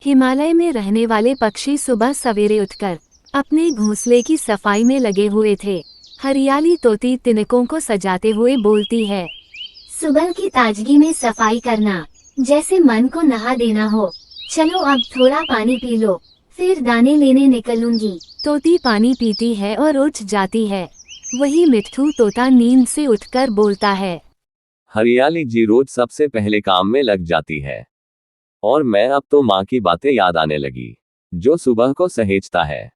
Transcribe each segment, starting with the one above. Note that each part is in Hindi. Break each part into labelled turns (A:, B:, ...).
A: हिमालय में रहने वाले पक्षी सुबह सवेरे उठकर अपने घोंसले की सफाई में लगे हुए थे। हरियाली तोती तिनकों को सजाते हुए बोलती है,
B: सुबह की ताजगी में सफाई करना जैसे मन को नहा देना हो। चलो अब थोड़ा पानी पी लो, फिर दाने लेने निकलूंगी।
A: तोती पानी पीती है और उठ जाती है। वही मिट्ठू तोता नींद से उठकर बोलता है,
C: हरियाली जी रोज सबसे पहले काम में लग जाती है और मैं अब तो माँ की बातें याद आने लगी। जो सुबह को सहेजता है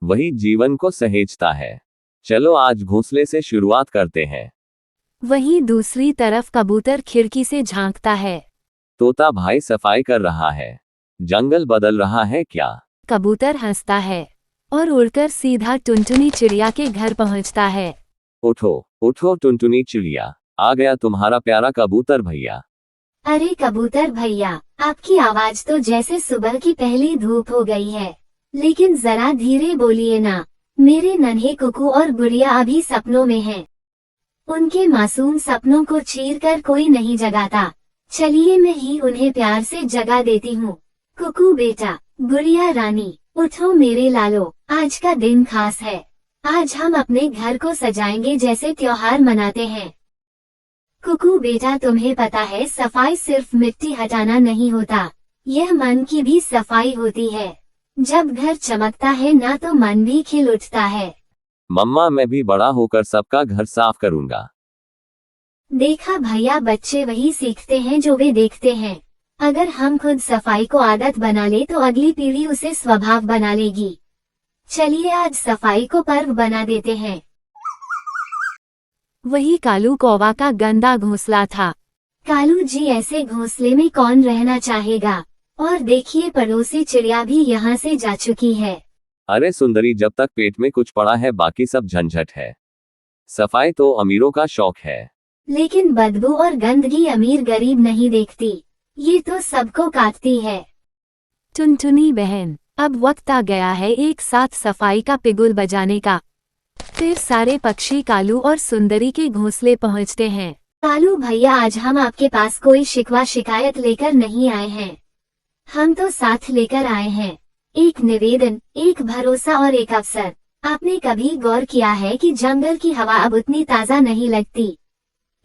C: वही जीवन को सहेजता है। चलो आज घोंसले से शुरुआत करते हैं।
A: वहीं दूसरी तरफ कबूतर खिड़की से झांकता है।
C: तोता भाई सफाई कर रहा है, जंगल बदल रहा है क्या?
A: कबूतर हंसता है और उड़कर सीधा टुनटुनी चिड़िया के घर पहुंचता है।
C: उठो उठो टुनटुनी चिड़िया, आ गया तुम्हारा प्यारा कबूतर भैया।
B: अरे कबूतर भैया, आपकी आवाज तो जैसे सुबह की पहली धूप हो गई है। लेकिन जरा धीरे बोलिए ना, मेरे नन्हे कुकू और गुड़िया अभी सपनों में हैं। उनके मासूम सपनों को चीरकर कोई नहीं जगाता। चलिए मैं ही उन्हें प्यार से जगा देती हूँ। कुकू बेटा, गुड़िया रानी, उठो मेरे लालो, आज का दिन खास है। आज हम अपने घर को सजाएंगे जैसे त्योहार मनाते हैं। कुकू बेटा, तुम्हें पता है सफाई सिर्फ मिट्टी हटाना नहीं होता, यह मन की भी सफाई होती है। जब घर चमकता है ना तो मन भी खिल उठता है।
C: मम्मा मैं भी बड़ा होकर सबका घर साफ करूंगा।
B: देखा भैया, बच्चे वही सीखते हैं जो वे देखते हैं। अगर हम खुद सफाई को आदत बना ले तो अगली पीढ़ी उसे स्वभाव बना लेगी। चलिए आज सफाई को पर्व बना देते हैं।
A: वही कालू कौवा का गंदा घोंसला था।
B: कालू जी, ऐसे घोंसले में कौन रहना चाहेगा? और देखिए पड़ोसी चिड़िया भी यहाँ से जा चुकी है।
C: अरे सुंदरी, जब तक पेट में कुछ पड़ा है बाकी सब झंझट है। सफाई तो अमीरों का शौक है।
B: लेकिन बदबू और गंदगी अमीर गरीब नहीं देखती, ये तो सबको काटती है।
A: टुनटुनी बहन, अब वक्त आ गया है एक साथ सफाई का पिगुल बजाने का। फिर सारे पक्षी कालू और सुंदरी के घोंसले पहुंचते हैं।
B: कालू भैया, आज हम आपके पास कोई शिकवा शिकायत लेकर नहीं आए हैं। हम तो साथ लेकर आए हैं एक निवेदन, एक भरोसा और एक अवसर। आपने कभी गौर किया है कि जंगल की हवा अब उतनी ताज़ा नहीं लगती?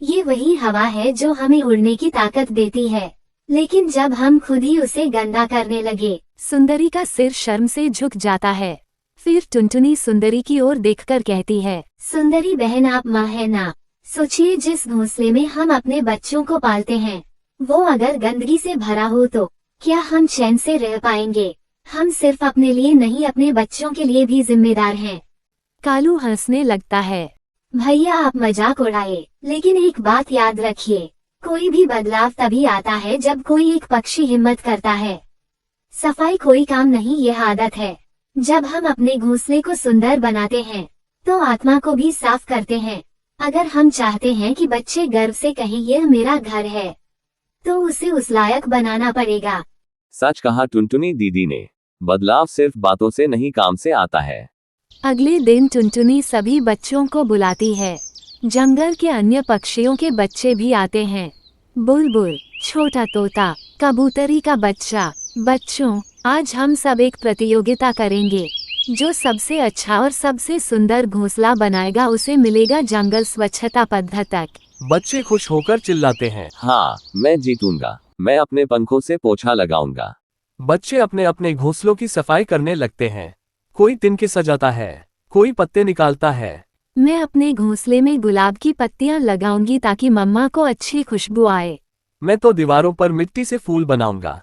B: ये वही हवा है जो हमें उड़ने की ताकत देती है, लेकिन जब हम खुद ही उसे गंदा करने लगे।
A: सुंदरी का सिर शर्म से झुक जाता है। फिर टुनटुनी सुंदरी की ओर देखकर कहती है,
B: सुंदरी बहन, आप माँ है ना? सोचिए, जिस घोंसले में हम अपने बच्चों को पालते हैं वो अगर गंदगी से भरा हो तो क्या हम चैन से रह पाएंगे? हम सिर्फ अपने लिए नहीं, अपने बच्चों के लिए भी जिम्मेदार हैं।
A: कालू हंसने लगता है।
B: भैया आप मजाक उड़ाए, लेकिन एक बात याद रखिए, कोई भी बदलाव तभी आता है जब कोई एक पक्षी हिम्मत करता है। सफाई कोई काम नहीं, यह आदत है। जब हम अपने घोंसले को सुंदर बनाते हैं तो आत्मा को भी साफ करते हैं। अगर हम चाहते हैं कि बच्चे गर्व से कहें यह मेरा घर है, तो उसे उस लायक बनाना पड़ेगा।
C: सच कहा टुनटुनी दीदी ने, बदलाव सिर्फ बातों से नहीं काम से आता है।
A: अगले दिन टुनटुनी सभी बच्चों को बुलाती है। जंगल के अन्य पक्षियों के बच्चे भी आते हैं। बुलबुल, छोटा तोता, कबूतरी का बच्चा। बच्चों, आज हम सब एक प्रतियोगिता करेंगे। जो सबसे अच्छा और सबसे सुंदर घोंसला बनाएगा उसे मिलेगा जंगल स्वच्छता पदक।
D: बच्चे खुश होकर चिल्लाते हैं,
C: हाँ मैं जीतूंगा, मैं अपने पंखों से पोछा लगाऊंगा।
D: बच्चे अपने अपने घोंसलों की सफाई करने लगते हैं। कोई तिनके सजाता है, कोई पत्ते निकालता है।
A: मैं अपने घोंसले में गुलाब की पत्तियां लगाऊंगी ताकि मम्मा को अच्छी खुशबू आए।
D: मैं तो दीवारों पर मिट्टी से फूल बनाऊंगा।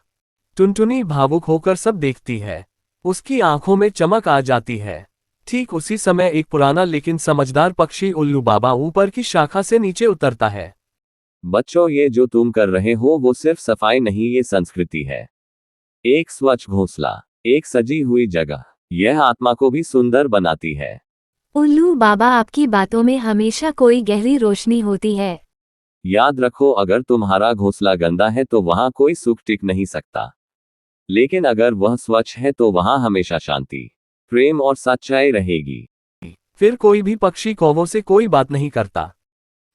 D: टुनटुनी भावुक होकर सब देखती है। उसकी आंखों में चमक आ जाती है। ठीक उसी समय एक पुराना लेकिन समझदार पक्षी उल्लू बाबा ऊपर की शाखा से नीचे उतरता है।
C: बच्चों, ये जो तुम कर रहे हो वो सिर्फ सफाई नहीं, ये संस्कृति है। एक स्वच्छ घोंसला, एक सजी हुई जगह, यह आत्मा को भी सुंदर बनाती है।
A: उल्लू बाबा, आपकी बातों में हमेशा कोई गहरी रोशनी होती है।
C: याद रखो, अगर तुम्हारा घोंसला गंदा है तो वहां कोई सुख टिक नहीं सकता, लेकिन अगर वह स्वच्छ है तो वहां हमेशा शांति, प्रेम और सच्चाई रहेगी।
D: फिर कोई भी पक्षी कौवों से कोई बात नहीं करता।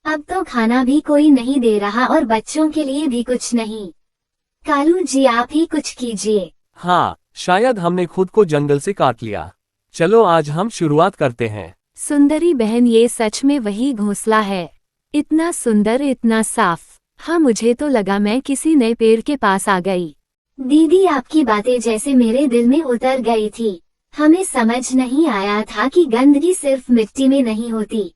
B: अब तो खाना भी कोई नहीं दे रहा और बच्चों के लिए भी कुछ नहीं। कालू जी, आप ही कुछ कीजिए।
D: हाँ, शायद हमने खुद को जंगल से काट लिया। चलो आज हम शुरुआत करते हैं।
A: सुंदरी बहन, ये सच में वही घोंसला है। इतना सुंदर, इतना साफ। हाँ, मुझे तो लगा मैं किसी नए पेड़ के पास आ गई।
B: दीदी, आपकी बातें जैसे मेरे दिल में उतर गई थी। हमें समझ नहीं आया था कि गंदगी सिर्फ मिट्टी में नहीं होती,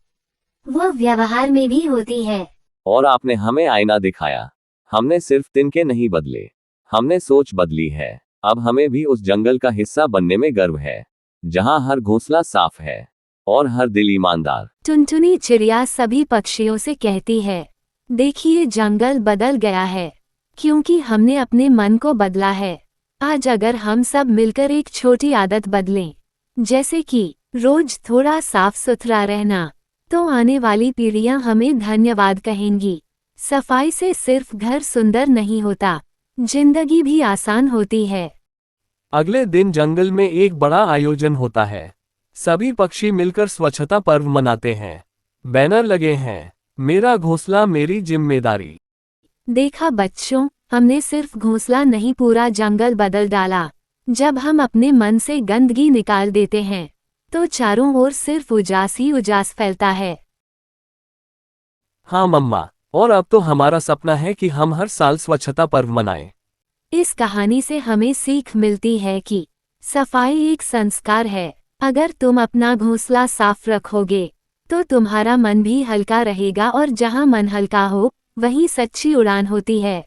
B: वो व्यवहार में भी होती है।
C: और आपने हमें आईना दिखाया। हमने सिर्फ तिनके नहीं बदले, हमने सोच बदली है। अब हमें भी उस जंगल का हिस्सा बनने में गर्व है, जहां हर घोंसला साफ है और हर दिल ईमानदार।
A: टुनटुनी चिड़िया सभी पक्षियों से कहती है, देखिए जंगल बदल गया है, क्योंकि हमने अपने मन को बदला है। आज अगर हम सब मिलकर एक छोटी आदत बदलें, जैसे कि रोज थोड़ा साफ सुथरा रहना, तो आने वाली पीढ़ियां हमें धन्यवाद कहेंगी। सफाई से सिर्फ घर सुंदर नहीं होता, जिंदगी भी आसान होती है।
D: अगले दिन जंगल में एक बड़ा आयोजन होता है। सभी पक्षी मिलकर स्वच्छता पर्व मनाते हैं। बैनर लगे हैं, मेरा घोंसला मेरी जिम्मेदारी।
A: देखा बच्चों, हमने सिर्फ घोंसला नहीं, पूरा जंगल बदल डाला। जब हम अपने मन से गंदगी निकाल देते हैं, तो चारों ओर सिर्फ उजास ही उजास फैलता है।
D: हाँ मम्मा, और अब तो हमारा सपना है कि हम हर साल स्वच्छता पर्व मनाएं।
A: इस कहानी से हमें सीख मिलती है कि सफाई एक संस्कार है। अगर तुम अपना घोंसला साफ रखोगे, तो तुम्हारा मन भी हल्का रहेगा, और जहां मन हल्का हो, वहीं सच्ची उड़ान होती है।